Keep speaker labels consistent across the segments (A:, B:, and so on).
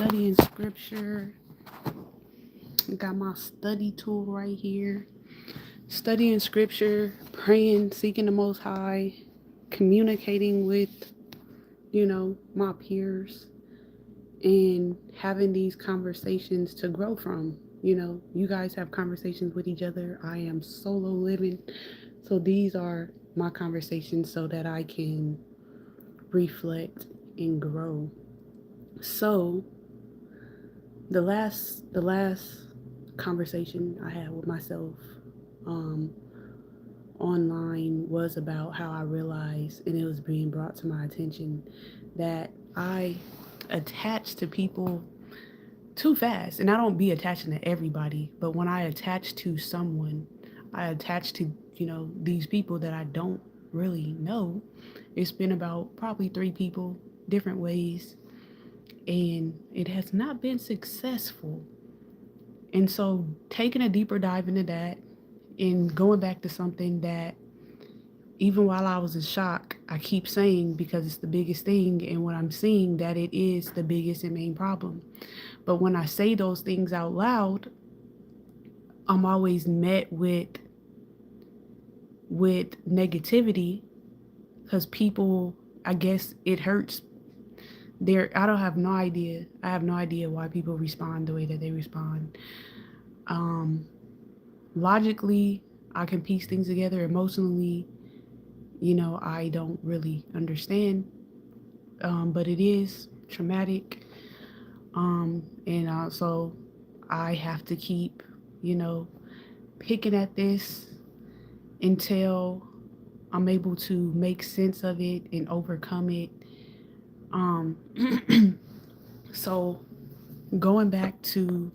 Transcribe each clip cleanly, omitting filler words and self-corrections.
A: studying scripture. Got my study tool right here. Studying scripture, praying, seeking the Most High, communicating with, my peers, and having these conversations to grow from. You guys have conversations with each other. I am solo living. So these are my conversations so that I can reflect and grow. So the last conversation I had with myself um, online was about how I realized, and it was being brought to my attention, that I attach to people too fast. And I don't be attaching to everybody, but when I attach to someone, I attach to, these people that I don't really know. It's been about probably three people, different ways, and it has not been successful. And so taking a deeper dive into that and going back to something that even while I was in shock, I keep saying because it's the biggest thing, and when I'm seeing that it is the biggest and main problem. But when I say those things out loud, I'm always met with negativity because people, I guess it hurts. I don't have no idea. I have no idea why people respond the way that they respond. Um, Logically, I can piece things together. Emotionally, I don't really understand. But it is traumatic. And so I have to keep, you know, picking at this until I'm able to make sense of it and overcome it. Um, so going back to,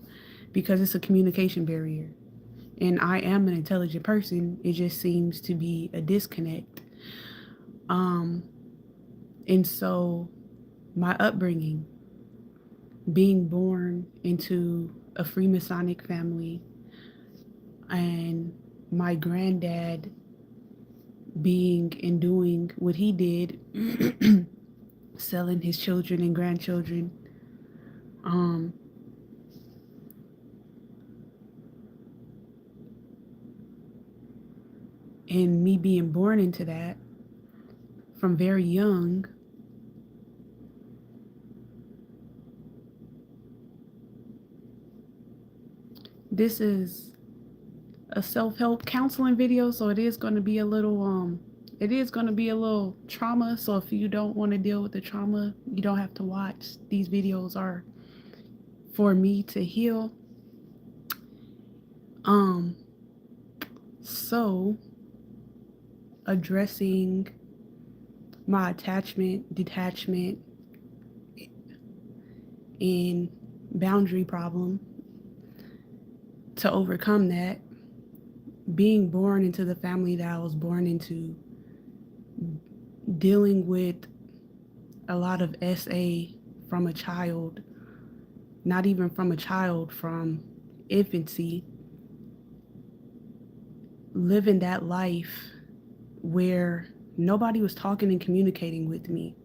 A: because it's a communication barrier and I am an intelligent person, it just seems to be a disconnect. Um, and so my upbringing, being born into a Freemasonic family, and my granddad being and doing what he did, selling his children and grandchildren, um, and me being born into that from very young. This is a self-help counseling video, so it is going to be a little it is going to be a little trauma. So if you don't want to deal with the trauma, you don't have to watch. These videos are for me to heal. um so addressing my attachment, detachment, and boundary problem, to overcome that, being born into the family that I was born into, dealing with a lot of SA from a child, not even from a child, from infancy, living that life where nobody was talking and communicating with me.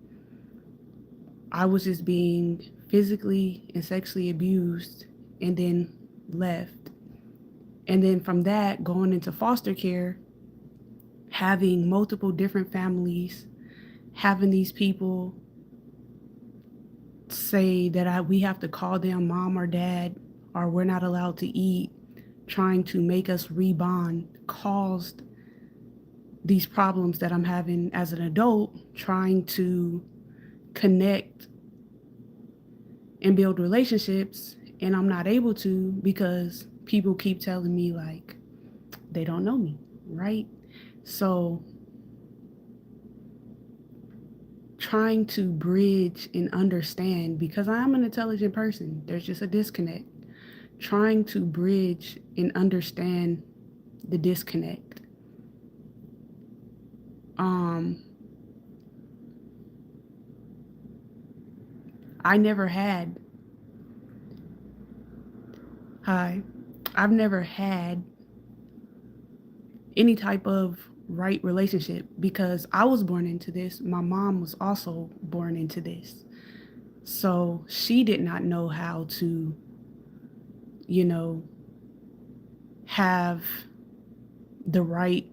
A: I was just being physically and sexually abused and then left. And then from that, going into foster care, having multiple different families, having these people say that we have to call them mom or dad, or we're not allowed to eat, trying to make us rebond, caused these problems that I'm having as an adult, trying to connect and build relationships. And I'm not able to because people keep telling me, like, they don't know me, right? So trying to bridge and understand, because I am an intelligent person, there's just a disconnect. Trying to bridge and understand the disconnect. Um, I never had, hi, I've never had any type of right relationship because I was born into this. My mom was also born into this. So she did not know how to, you know, have the right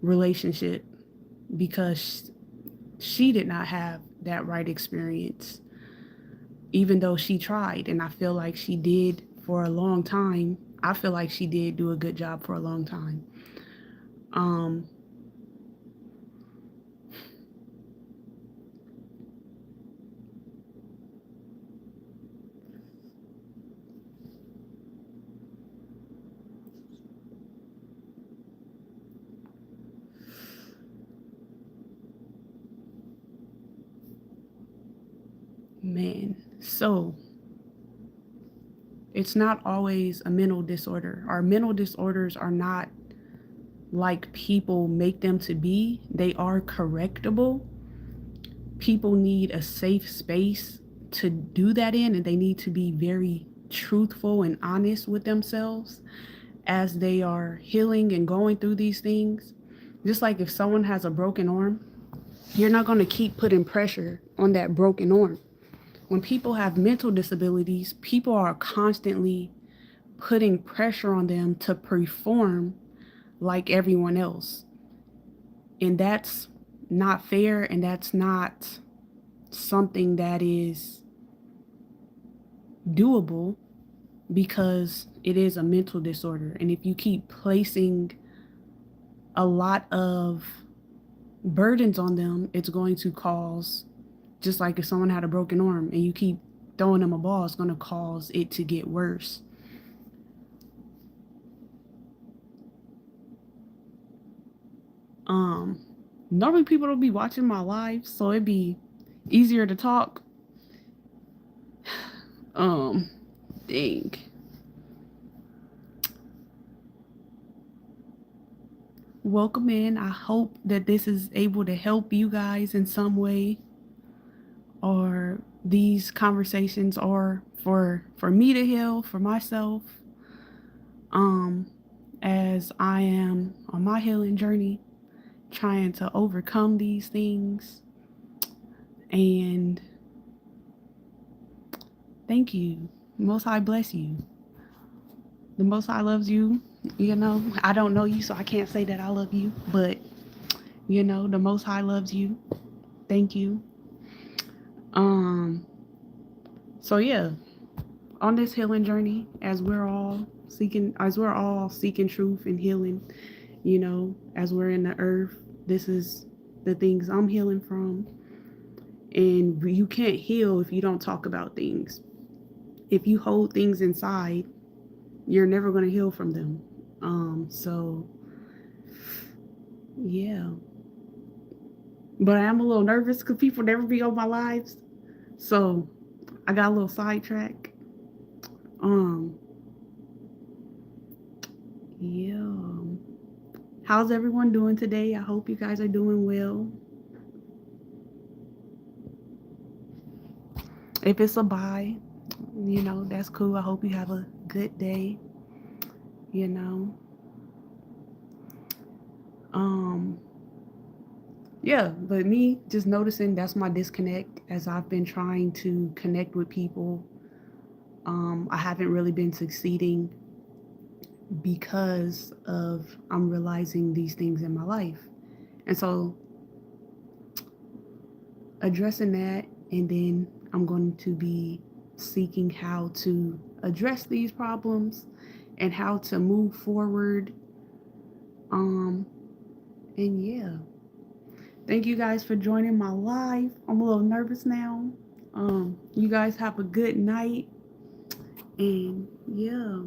A: relationship because she did not have that right experience, even though she tried. And I feel like she did for a long time. I feel like she did do a good job for a long time. Um, man, so it's not always a mental disorder. Our mental disorders are not like people make them to be, they are correctable. People need a safe space to do that in, and they need to be very truthful and honest with themselves as they are healing and going through these things. Just like if someone has a broken arm, you're not going to keep putting pressure on that broken arm. When people have mental disabilities, people are constantly putting pressure on them to perform like everyone else. And that's not fair, and that's not something that is doable because it is a mental disorder. And if you keep placing a lot of burdens on them, it's going to cause, just like if someone had a broken arm and you keep throwing them a ball, it's going to cause it to get worse. Um, Normally people don't be watching my live, so it'd be easier to talk. Um, dang. Welcome in. I hope that this is able to help you guys in some way, or these conversations are for me to heal for myself. Um, as I am on my healing journey, trying to overcome these things. And thank you. Most High bless you. The Most High loves you. You know, I don't know you, so I can't say that I love you, but you know, the Most High loves you. Thank you. Um, so yeah, on this healing journey, as we're all seeking truth and healing, you know, as we're in the earth, this is the things I'm healing from. And you can't heal if you don't talk about things. If you hold things inside, you're never going to heal from them. So yeah, but I am a little nervous because people never be on my lives, so I got a little sidetrack. Um, yeah. How's everyone doing today? I hope you guys are doing well. If it's a bye, you know, that's cool. I hope you have a good day, you know. Um, yeah, but me just noticing that's my disconnect as I've been trying to connect with people. I haven't really been succeeding because of I'm realizing these things in my life. And so addressing that, and then I'm going to be seeking how to address these problems and how to move forward. Um and yeah. Thank you guys for joining my live. I'm a little nervous now. You guys have a good night, and yeah.